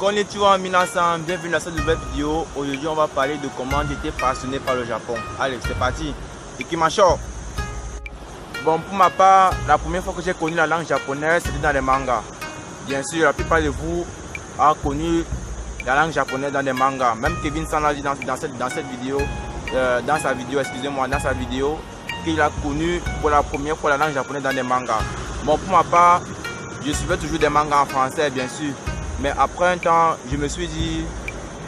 Konnichiwa minasan, bienvenue dans cette nouvelle vidéo. Aujourd'hui on va parler de comment j'étais passionné par le Japon. Allez, c'est parti. Ikimasho. Bon, pour ma part, la première fois que j'ai connu la langue japonaise, c'était dans les mangas. Bien sûr, la plupart de vous ont connu la langue japonaise dans des mangas. Même Kevin San l'a dit dans cette vidéo, dans sa vidéo, qu'il a connu pour la première fois la langue japonaise dans des mangas. Bon, pour ma part, je suivais toujours des mangas en français, bien sûr. Mais après un temps, je me suis dit,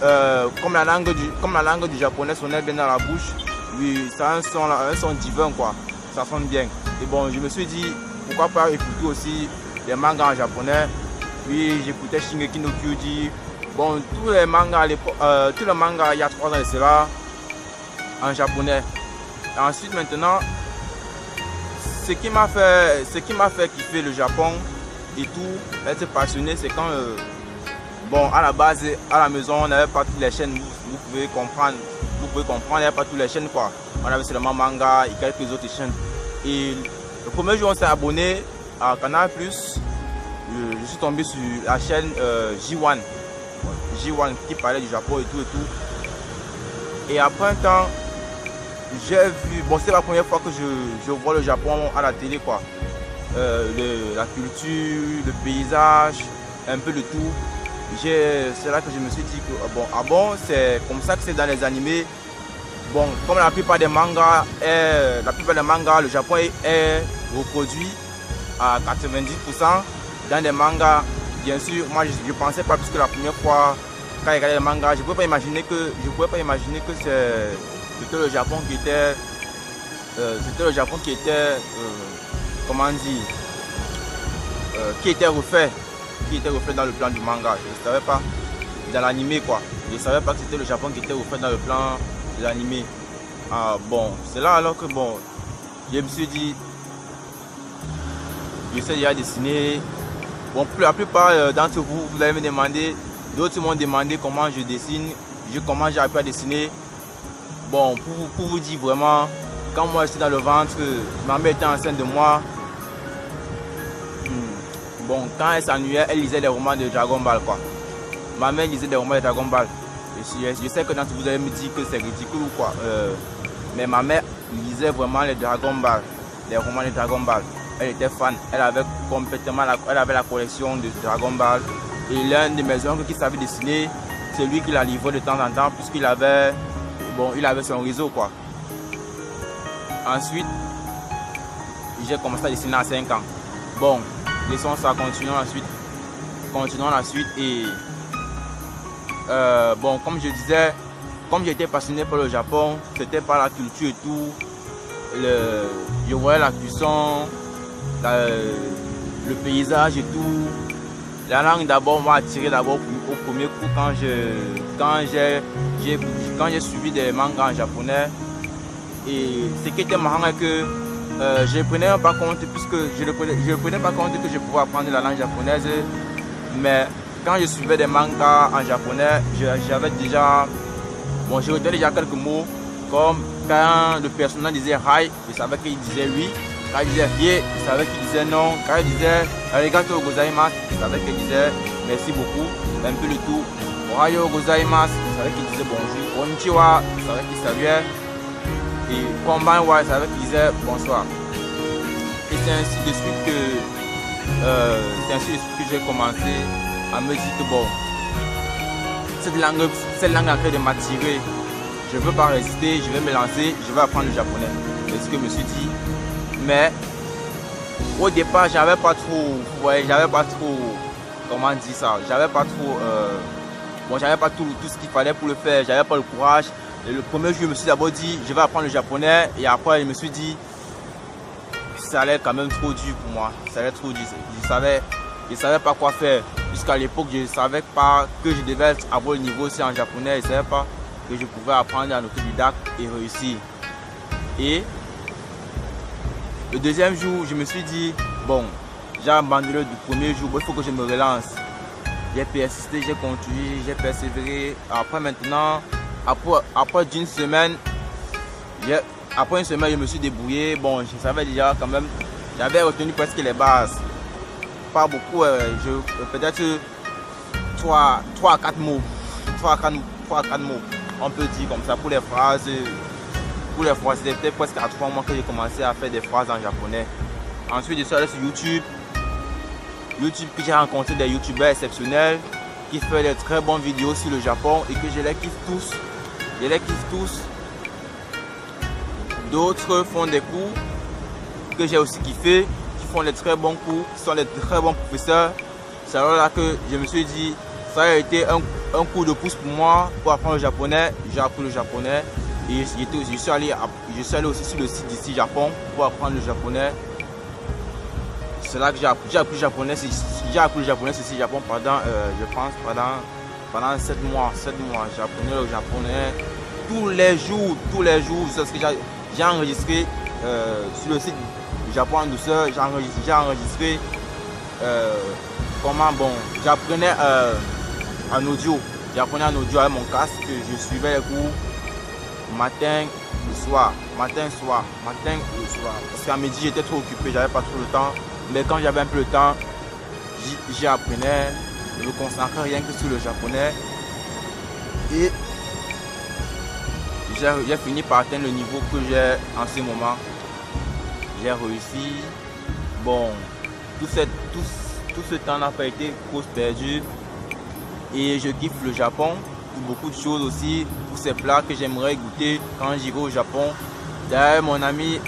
comme la langue du japonais sonnait bien dans la bouche, oui, ça a un son divin, quoi. Ça sonne bien. Et bon, je me suis dit, pourquoi pas écouter aussi les mangas en japonais. Puis j'écoutais Shingeki no Kyojin. Bon, tous les mangas il y a 3 ans de cela, en japonais. Et ensuite, maintenant, ce qui m'a fait kiffer le Japon et tout, être passionné, c'est quand, bon, à la base, à la maison, on n'avait pas toutes les chaînes, vous pouvez comprendre, il n'y avait pas toutes les chaînes, quoi. On avait seulement manga et quelques autres chaînes. Et le premier jour, on s'est abonné à Canal+. Je suis tombé sur la chaîne J1 qui parlait du Japon et tout. Et après un temps, j'ai vu, bon, c'est la première fois que je vois le Japon à la télé, quoi. La culture, le paysage, un peu de tout. C'est là que je me suis dit que bon, c'est comme ça que c'est dans les animés. Bon, comme la plupart des mangas, le Japon est reproduit à 90% dans des mangas. Bien sûr, moi je pensais pas, puisque la première fois quand j'ai regardé les mangas, je ne pouvais pas imaginer que c'était le Japon qui était, comment dire, qui était refait dans le plan du manga. Je ne savais pas, dans l'animé, quoi. Je ne savais pas que c'était le Japon qui était refait dans le plan de l'animé. Ah, bon, c'est là alors que bon, je me suis dit, je sais déjà dessiner. Bon, pour la plupart d'entre vous, vous allez me demander, d'autres m'ont demandé comment je dessine, comment j'ai appris à dessiner. Bon, pour vous dire vraiment, quand moi j'étais dans le ventre, ma mère était enceinte de moi. Bon, quand elle s'ennuyait, elle lisait des romans de Dragon Ball, quoi. Ma mère lisait des romans de Dragon Ball. Je sais que d'entre vous allez me dire que c'est ridicule ou quoi. Mais ma mère lisait vraiment les Dragon Ball, les romans de Dragon Ball. Elle était fan, elle avait la collection de Dragon Ball. Et l'un de mes oncles qui savait dessiner, c'est lui qui la livrait de temps en temps, puisqu'il avait, son réseau, quoi. Ensuite, j'ai commencé à dessiner à 5 ans. Bon, laissons ça, continuons la suite. Et bon, comme je disais, comme j'étais passionné par le Japon, c'était par la culture et tout. Je voyais la cuisson, le paysage et tout. La langue d'abord m'a attiré au premier coup quand j'ai suivi des mangas en japonais. Et ce qui était marrant est que je ne prenais pas compte, puisque je ne prenais pas compte que je pouvais apprendre la langue japonaise. Mais quand je suivais des mangas en japonais, j'avais déjà, bon, je retenais déjà quelques mots, comme quand le personnage disait hi, je savais qu'il disait oui. Quand il disait hie, je savais qu'il disait non. Quand il disait arigatou gozaimasu, je savais qu'il disait merci beaucoup, un peu le tout. Ohayo gozaimasu, je savais qu'il disait bonjour. Konnichiwa, je savais qu'il saluait. Et konbanwa, je savais qu'il disait bonsoir. Et c'est ainsi de suite que j'ai commencé à me dire que bon, cette langue a créé de m'attirer. Je ne veux pas résister, je vais me lancer, je vais apprendre le japonais. C'est ce que je me suis dit. Mais au départ, j'avais pas trop, comment dire ça, j'avais pas tout ce qu'il fallait pour le faire, j'avais pas le courage. Et le premier jour, je me suis d'abord dit, je vais apprendre le japonais. Et après, je me suis dit, ça allait quand même trop dur pour moi. Ça allait trop dur. Je savais pas quoi faire. Puisqu'à l'époque, je ne savais pas que je devais avoir le niveau aussi en japonais. Je ne savais pas que je pouvais apprendre en autodidacte et réussir. Et le deuxième jour, je me suis dit, bon, j'ai abandonné du premier jour, bon, il faut que je me relance. J'ai persisté, j'ai continué, j'ai persévéré. Après maintenant, après une semaine, je me suis débrouillé. Bon, je savais déjà quand même, j'avais retenu presque les bases. Pas beaucoup, peut-être 3 à 4 mots. 3 à 4 mots. On peut dire comme ça pour les phrases. C'était peut-être presque à 3 mois que j'ai commencé à faire des phrases en japonais. Ensuite, je suis allé sur YouTube. YouTube, que j'ai rencontré des youtubeurs exceptionnels qui font des très bonnes vidéos sur le Japon et que je les kiffe tous. D'autres font des cours que j'ai aussi kiffé, qui font des très bons cours, qui sont des très bons professeurs. C'est alors là que je me suis dit, ça a été un coup de pouce pour moi pour apprendre le japonais. J'ai appris le japonais et je suis allé aussi sur le site d'ici Japon pour apprendre le japonais. C'est là que j'ai appris le japonais. J'ai appris le japonais ici Japon pendant, je pense, pendant 7 mois. J'apprenais le japonais tous les jours. C'est ce que j'ai enregistré sur le site du Japon en douceur. J'ai enregistré comment, bon, j'apprenais en audio. J'apprenais en audio avec mon casque. Je suivais les cours matin, le soir. Parce qu'à midi, j'étais trop occupé, j'avais pas trop le temps. Mais quand j'avais un peu le temps, j'apprenais, je me concentrais rien que sur le japonais. Et j'ai fini par atteindre le niveau que j'ai en ce moment. J'ai réussi. Bon, tout ce temps n'a pas été cause perdue. Et je kiffe le Japon pour beaucoup de choses aussi, pour ces plats que j'aimerais goûter quand j'irai au Japon. D'ailleurs, mon ami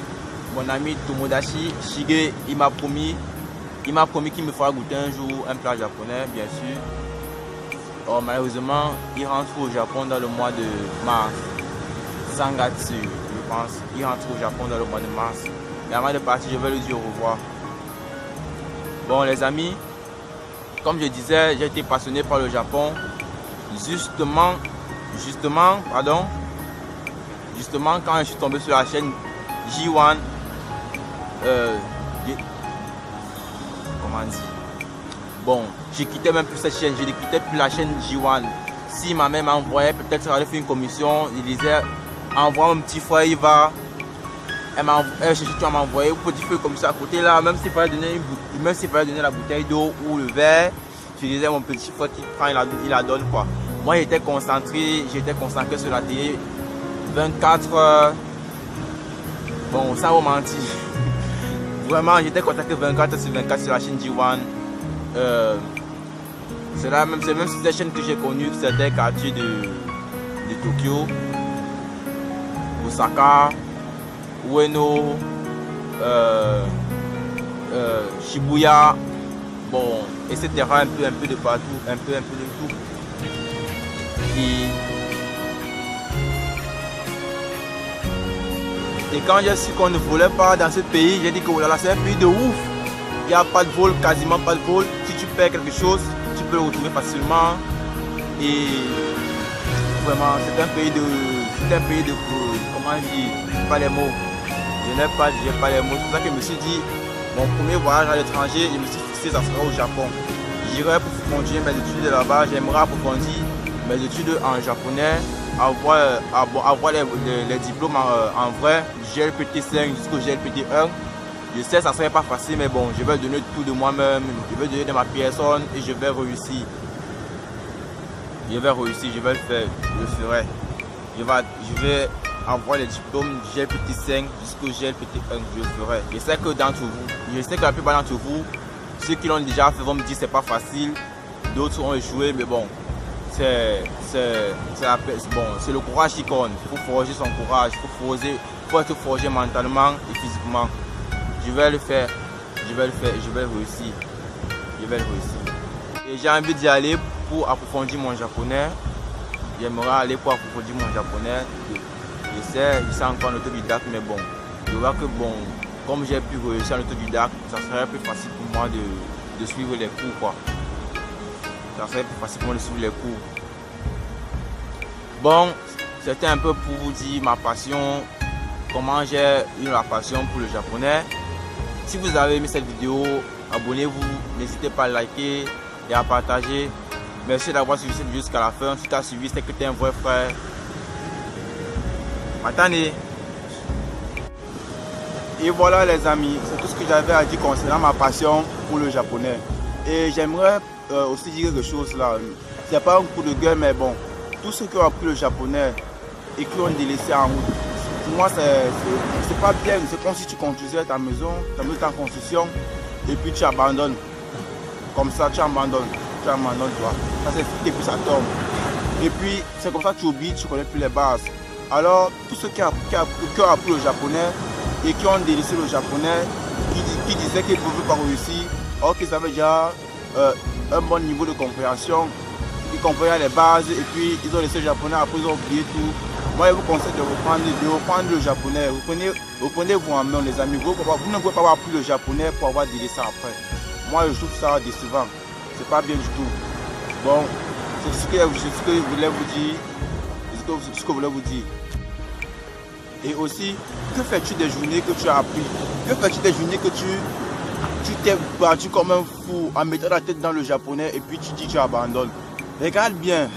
Tomodachi Shige, il m'a promis qu'il me fera goûter un jour un plat japonais, bien sûr. Or, malheureusement, il rentre au Japon dans le mois de mars. Sangatsu, je pense. Il rentre au Japon dans le mois de mars. Et avant de partir, je vais lui dire au revoir. Bon, les amis, comme je disais, j'ai été passionné par le Japon. Justement, quand je suis tombé sur la chaîne J1, comment dire, bon, je quittais même plus cette chaîne, je ne quittais plus la chaîne J1. Si ma mère m'envoyait, peut-être elle allait faire une commission, il disait, envoie mon petit frère, il va. Elle cherchait à m'envoyer un petit feu comme ça à côté là, même s'il fallait donner la bouteille d'eau ou le verre, je disais mon petit frère qui prend, il la donne quoi. Moi j'étais concentré sur la télé 24 heures. Bon, ça vous mentir. Vraiment, j'étais contacté 24 sur 24 sur la chaîne J1. C'est même sur cette chaîne que j'ai connu certains quartiers de Tokyo, Osaka, Ueno, Shibuya, bon, etc. Un peu de partout, un peu de tout. Et quand j'ai su qu'on ne volait pas dans ce pays, j'ai dit que voilà, c'est un pays de ouf. Il n'y a pas de vol, quasiment pas de vol. Si tu perds quelque chose, tu peux le retrouver facilement. Et vraiment, c'est un pays de comment dire, pas les mots. Je n'ai pas les mots. C'est pour ça que je me suis dit, mon premier voyage à l'étranger, je me suis fixé, ça sera au Japon. J'irai pour continuer mes études là-bas, j'aimerais approfondir mes études en japonais, avoir les diplômes en vrai, GLPT 5 jusqu'au GLPT 1. Je sais, ça ne serait pas facile, mais bon, je vais donner tout de moi-même, je vais donner de ma personne et je vais réussir. Je vais le faire, je le ferai. Je vais avoir les diplômes GLPT 5 jusqu'au GLPT 1, je le ferai. Je sais que la plupart d'entre vous, ceux qui l'ont déjà fait vont me dire que c'est pas facile, d'autres ont échoué, mais bon, c'est le courage qui compte. Il faut forger son courage, il faut être forgé mentalement et physiquement. Je vais le faire, je vais réussir. Et j'ai envie d'y aller pour approfondir mon japonais. J'aimerais aller pour approfondir mon japonais. Je sais encore en autodidacte, mais bon, je vois que bon, comme j'ai pu réussir en autodidacte, ça serait plus facile pour moi de suivre les cours quoi. Ça serait plus facile pour moi de suivre les cours. Bon, c'était un peu pour vous dire ma passion, comment j'ai eu la passion pour le japonais. Si vous avez aimé cette vidéo, abonnez-vous, n'hésitez pas à liker et à partager. Merci d'avoir suivi cette vidéo jusqu'à la fin. Si tu as suivi, c'est que tu es un vrai frère. Attendez. Et voilà les amis, c'est tout ce que j'avais à dire concernant ma passion pour le japonais. Et j'aimerais aussi dire quelque chose là. C'est pas un coup de gueule, mais bon, tous ceux qui ont appris le japonais et qui ont délaissé en route, pour moi, c'est pas bien. C'est comme si tu construisais ta maison en construction et puis tu abandonnes. Comme ça, tu abandonnes, toi. Ça s'effrite et puis ça tombe. Et puis, c'est comme ça que tu oublies, tu connais plus les bases. Alors, tous ceux qui ont appris le japonais et qui ont délaissé le japonais, qui disaient qu'ils ne pouvaient pas réussir, or qu'ils avaient déjà un bon niveau de compréhension, ils comprenaient les bases et puis ils ont laissé le japonais, après ils ont oublié tout. Moi, je vous conseille de reprendre le japonais. Reprenez-vous en main, les amis. Vous ne pouvez pas avoir appris le japonais pour avoir délaissé après. Moi, je trouve ça décevant. C'est pas bien du tout. Bon, c'est ce que je voulais vous dire. Ce que je voulais vous dire. Et aussi, que fais-tu des journées que tu as appris? Que fais-tu des journées que tu t'es battu comme un fou en mettant la tête dans le japonais et puis tu dis que tu abandonnes? Regarde bien.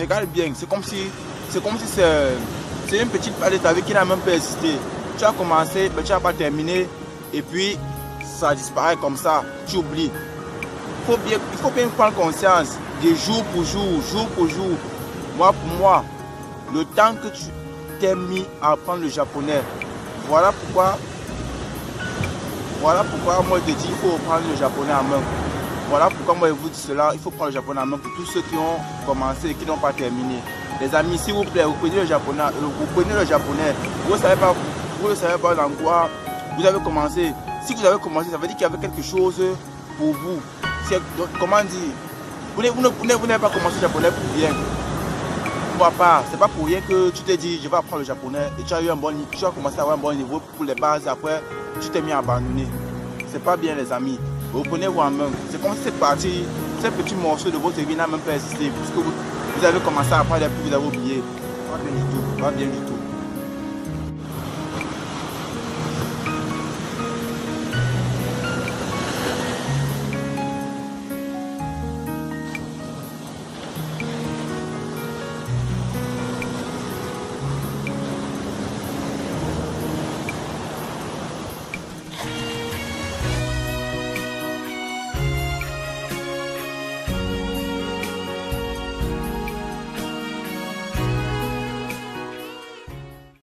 C'est comme si c'est une petite part de ta vie qui n'a même pas existé. Tu as commencé, mais tu n'as pas terminé et puis ça disparaît comme ça, tu oublies. Il faut bien prendre conscience de jour pour jour. Moi, pour moi, le temps que tu t'es mis à apprendre le japonais, voilà pourquoi moi je te dis il faut prendre le japonais en main. Voilà pourquoi moi je vous dis cela, il faut prendre le japonais en main pour tous ceux qui ont commencé et qui n'ont pas terminé. Les amis, s'il vous plaît, vous prenez le japonais, vous ne savez pas dans quoi vous avez commencé. Si vous avez commencé, ça veut dire qu'il y avait quelque chose pour vous. Comment dire, vous n'avez pas commencé le japonais pour rien. C'est pas pour rien que tu t'es dit je vais apprendre le japonais et tu as commencé à avoir un bon niveau pour les bases, après tu t'es mis à abandonner. C'est pas bien les amis. Reprenez-vous en main. C'est comme si cette partie, ce petit morceau de votre vie n'a même pas existé puisque vous avez commencé à apprendre et puis vous avez oublié. Pas bien du tout.